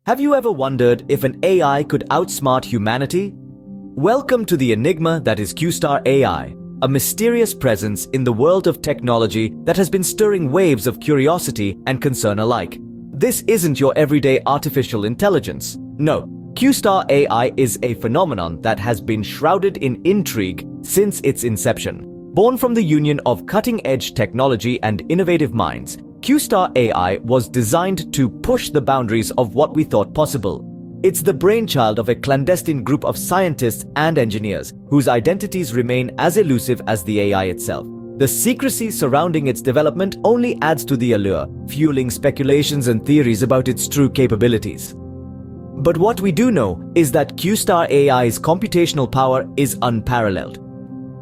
Have you ever wondered if an AI could outsmart humanity? Welcome to the enigma that is Q-Star AI, a mysterious presence in the world of technology that has been stirring waves of curiosity and concern alike. This isn't your everyday artificial intelligence. No, Q-Star AI is a phenomenon that has been shrouded in intrigue since its inception. Born from the union of cutting-edge technology and innovative minds, Q-Star AI was designed to push the boundaries of what we thought possible. It's the brainchild of a clandestine group of scientists and engineers whose identities remain as elusive as the AI itself. The secrecy surrounding its development only adds to the allure, fueling speculations and theories about its true capabilities. But what we do know is that Q-Star AI's computational power is unparalleled.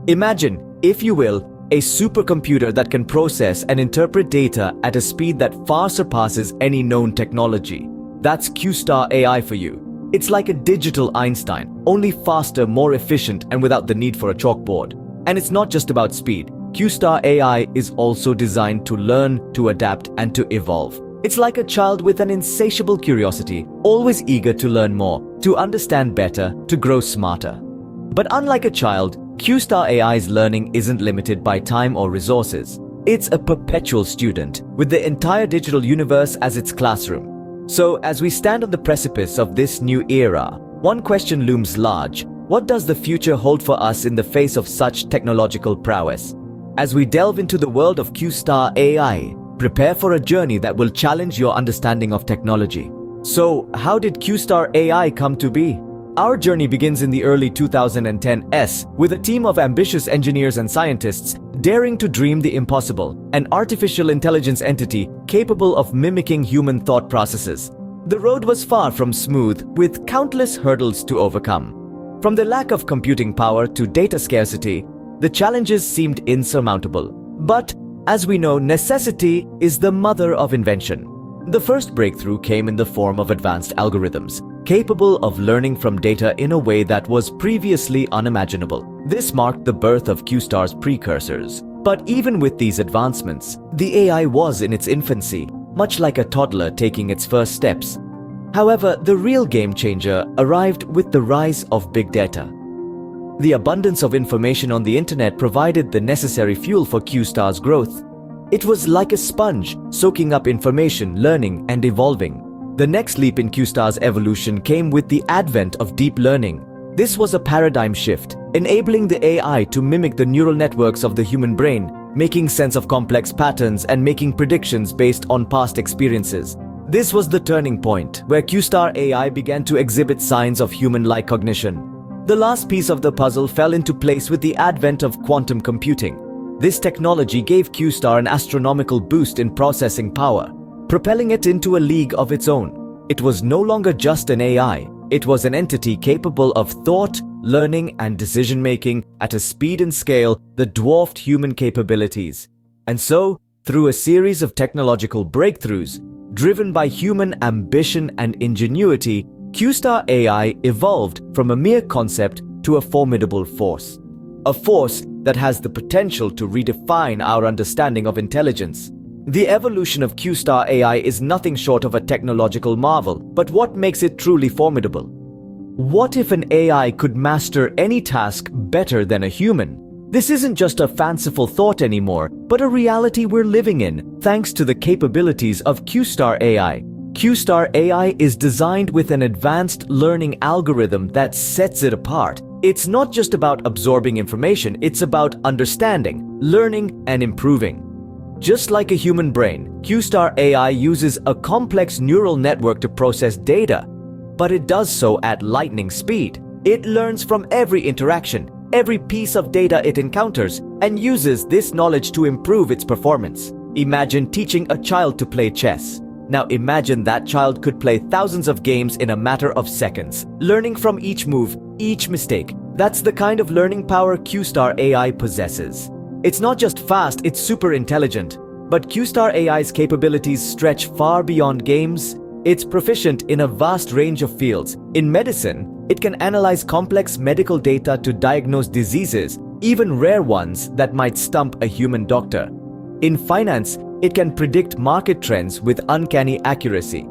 Imagine, if you will, a supercomputer that can process and interpret data at a speed that far surpasses any known technology. That's Q-Star AI for you. It's like a digital Einstein, only faster, more efficient, and without the need for a chalkboard. And it's not just about speed. Q-Star AI is also designed to learn, to adapt, and to evolve. It's like a child with an insatiable curiosity, always eager to learn more, to understand better, to grow smarter. But unlike a child, Q-Star AI's learning isn't limited by time or resources. It's a perpetual student, with the entire digital universe as its classroom. So, as we stand on the precipice of this new era, one question looms large. What does the future hold for us in the face of such technological prowess? As we delve into the world of Q-Star AI, prepare for a journey that will challenge your understanding of technology. So, how did Q-Star AI come to be? Our journey begins in the early 2010s with a team of ambitious engineers and scientists daring to dream the impossible, an artificial intelligence entity capable of mimicking human thought processes. The road was far from smooth, with countless hurdles to overcome. From the lack of computing power to data scarcity, the challenges seemed insurmountable. But, as we know, necessity is the mother of invention. The first breakthrough came in the form of advanced algorithms, capable of learning from data in a way that was previously unimaginable. This marked the birth of Q-Star's precursors. But even with these advancements, the AI was in its infancy, much like a toddler taking its first steps. However, the real game changer arrived with the rise of big data. The abundance of information on the internet provided the necessary fuel for Q-Star's growth. It was like a sponge, soaking up information, learning, and evolving. The next leap in Q-Star's evolution came with the advent of deep learning. This was a paradigm shift, enabling the AI to mimic the neural networks of the human brain, making sense of complex patterns and making predictions based on past experiences. This was the turning point, where Q-Star AI began to exhibit signs of human-like cognition. The last piece of the puzzle fell into place with the advent of quantum computing. This technology gave Q-Star an astronomical boost in processing power, propelling it into a league of its own. It was no longer just an AI, it was an entity capable of thought, learning, and decision-making at a speed and scale that dwarfed human capabilities. And so, through a series of technological breakthroughs, driven by human ambition and ingenuity, Q-Star AI evolved from a mere concept to a formidable force. A force that has the potential to redefine our understanding of intelligence. The evolution of Q-Star AI is nothing short of a technological marvel, but what makes it truly formidable? What if an AI could master any task better than a human? This isn't just a fanciful thought anymore, but a reality we're living in, thanks to the capabilities of Q-Star AI. Q-Star AI is designed with an advanced learning algorithm that sets it apart. It's not just about absorbing information, it's about understanding, learning, and improving. Just like a human brain, Q-Star AI uses a complex neural network to process data, but it does so at lightning speed. It learns from every interaction, every piece of data it encounters, and uses this knowledge to improve its performance. Imagine teaching a child to play chess. Now imagine that child could play thousands of games in a matter of seconds, learning from each move, each mistake. That's the kind of learning power Q-Star AI possesses. It's not just fast, it's super intelligent. But Q-Star AI's capabilities stretch far beyond games. It's proficient in a vast range of fields. In medicine, it can analyze complex medical data to diagnose diseases, even rare ones that might stump a human doctor. In finance, it can predict market trends with uncanny accuracy.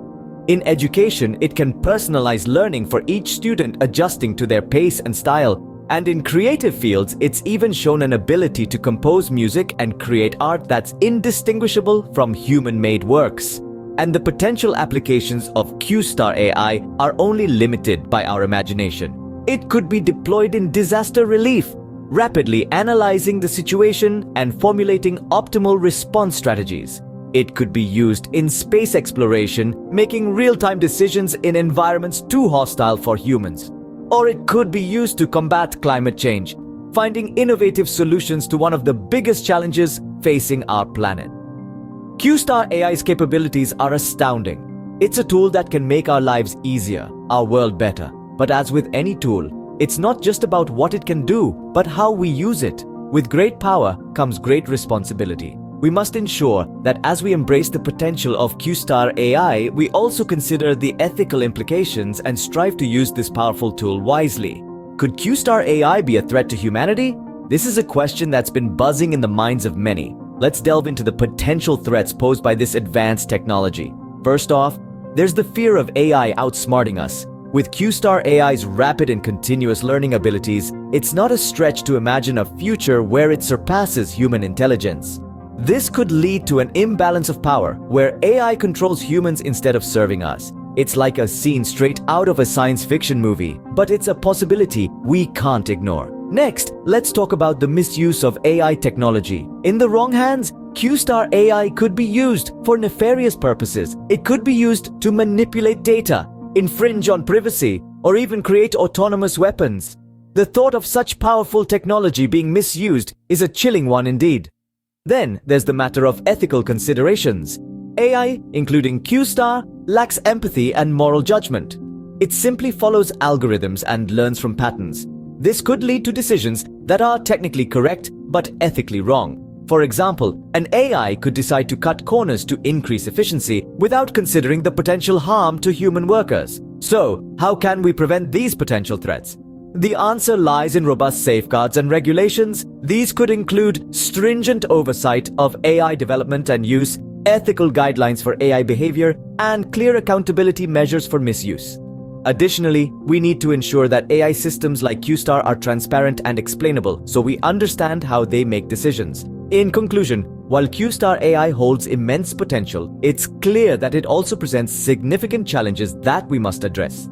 In education, it can personalize learning for each student, adjusting to their pace and style. And in creative fields, it's even shown an ability to compose music and create art that's indistinguishable from human-made works. And the potential applications of Q-Star AI are only limited by our imagination. It could be deployed in disaster relief, rapidly analyzing the situation and formulating optimal response strategies. It could be used in space exploration, making real-time decisions in environments too hostile for humans. Or it could be used to combat climate change, finding innovative solutions to one of the biggest challenges facing our planet. Q-Star AI's capabilities are astounding. It's a tool that can make our lives easier, our world better. But as with any tool, it's not just about what it can do, but how we use it. With great power comes great responsibility. We must ensure that as we embrace the potential of Q-Star AI, we also consider the ethical implications and strive to use this powerful tool wisely. Could Q-Star AI be a threat to humanity? This is a question that's been buzzing in the minds of many. Let's delve into the potential threats posed by this advanced technology. First off, there's the fear of AI outsmarting us. With Q-Star AI's rapid and continuous learning abilities, it's not a stretch to imagine a future where it surpasses human intelligence. This could lead to an imbalance of power, where AI controls humans instead of serving us. It's like a scene straight out of a science fiction movie, but it's a possibility we can't ignore. Next, let's talk about the misuse of AI technology. In the wrong hands, Q-Star AI could be used for nefarious purposes. It could be used to manipulate data, infringe on privacy, or even create autonomous weapons. The thought of such powerful technology being misused is a chilling one indeed. Then there's the matter of ethical considerations. AI, including Q-Star, lacks empathy and moral judgment. It simply follows algorithms and learns from patterns. This could lead to decisions that are technically correct but ethically wrong. For example, an AI could decide to cut corners to increase efficiency without considering the potential harm to human workers. So, how can we prevent these potential threats? The answer lies in robust safeguards and regulations. These could include stringent oversight of AI development and use, ethical guidelines for AI behavior, and clear accountability measures for misuse. Additionally, we need to ensure that AI systems like Q-Star are transparent and explainable, so we understand how they make decisions. In conclusion, while Q-Star AI holds immense potential, it's clear that it also presents significant challenges that we must address.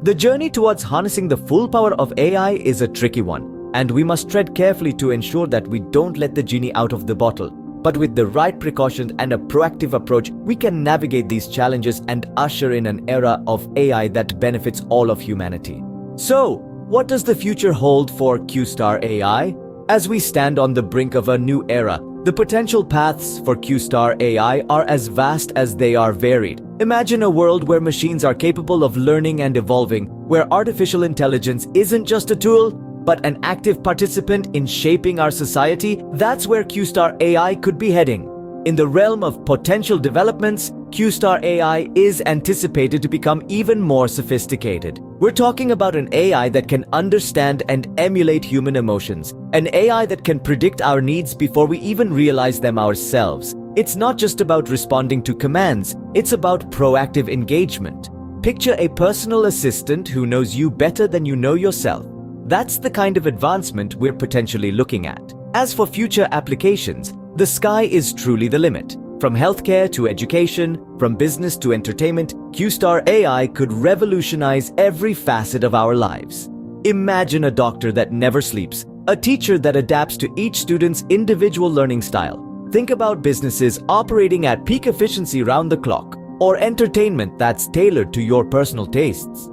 The journey towards harnessing the full power of AI is a tricky one, and we must tread carefully to ensure that we don't let the genie out of the bottle. But with the right precautions and a proactive approach, we can navigate these challenges and usher in an era of AI that benefits all of humanity. So, what does the future hold for Q-Star AI? As we stand on the brink of a new era, the potential paths for Q-Star AI are as vast as they are varied. Imagine a world where machines are capable of learning and evolving, where artificial intelligence isn't just a tool, but an active participant in shaping our society. That's where Q-Star AI could be heading. In the realm of potential developments, Q-Star AI is anticipated to become even more sophisticated. We're talking about an AI that can understand and emulate human emotions, an AI that can predict our needs before we even realize them ourselves. It's not just about responding to commands, it's about proactive engagement. Picture a personal assistant who knows you better than you know yourself. That's the kind of advancement we're potentially looking at. As for future applications, the sky is truly the limit. From healthcare to education, from business to entertainment, Q-Star AI could revolutionize every facet of our lives. Imagine a doctor that never sleeps, a teacher that adapts to each student's individual learning style. Think about businesses operating at peak efficiency round the clock, or entertainment that's tailored to your personal tastes.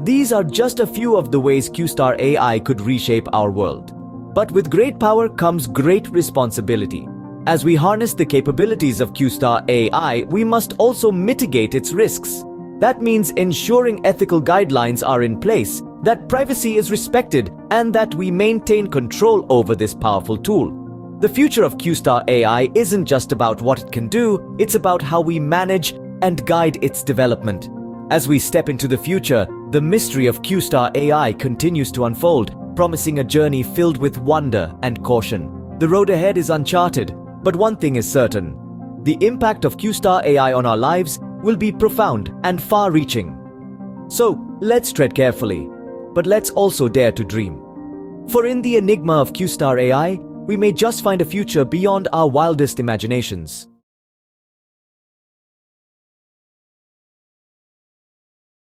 These are just a few of the ways Q-Star AI could reshape our world. But with great power comes great responsibility. As we harness the capabilities of Q-Star AI, we must also mitigate its risks. That means ensuring ethical guidelines are in place, that privacy is respected, and that we maintain control over this powerful tool. The future of Q-Star AI isn't just about what it can do, it's about how we manage and guide its development. As we step into the future, the mystery of Q-Star AI continues to unfold, promising a journey filled with wonder and caution. The road ahead is uncharted, but one thing is certain. The impact of Q-Star AI on our lives will be profound and far-reaching. So, let's tread carefully, but let's also dare to dream. For in the enigma of Q-Star AI, we may just find a future beyond our wildest imaginations.